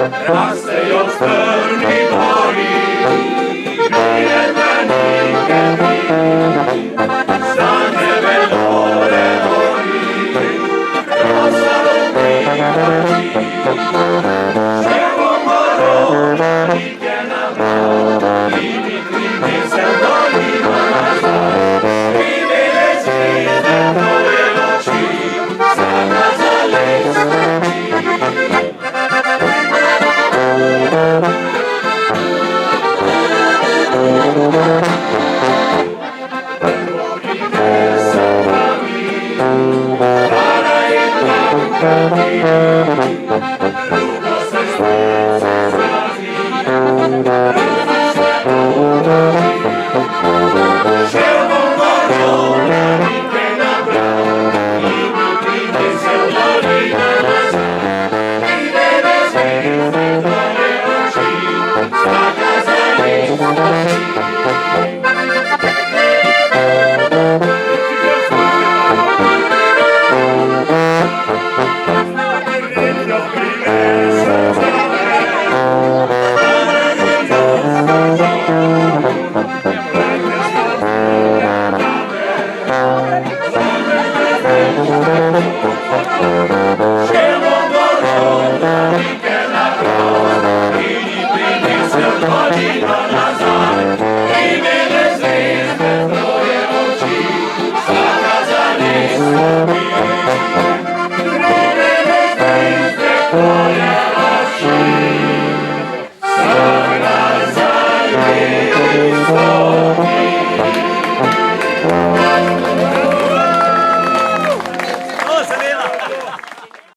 raste io spermi poi, rimanite qui, stanne bellore voi, rosa luminoci, c'è un moro, mi chiama, mi sento rimasta, mi vede scrivendo veloci, sta casa lei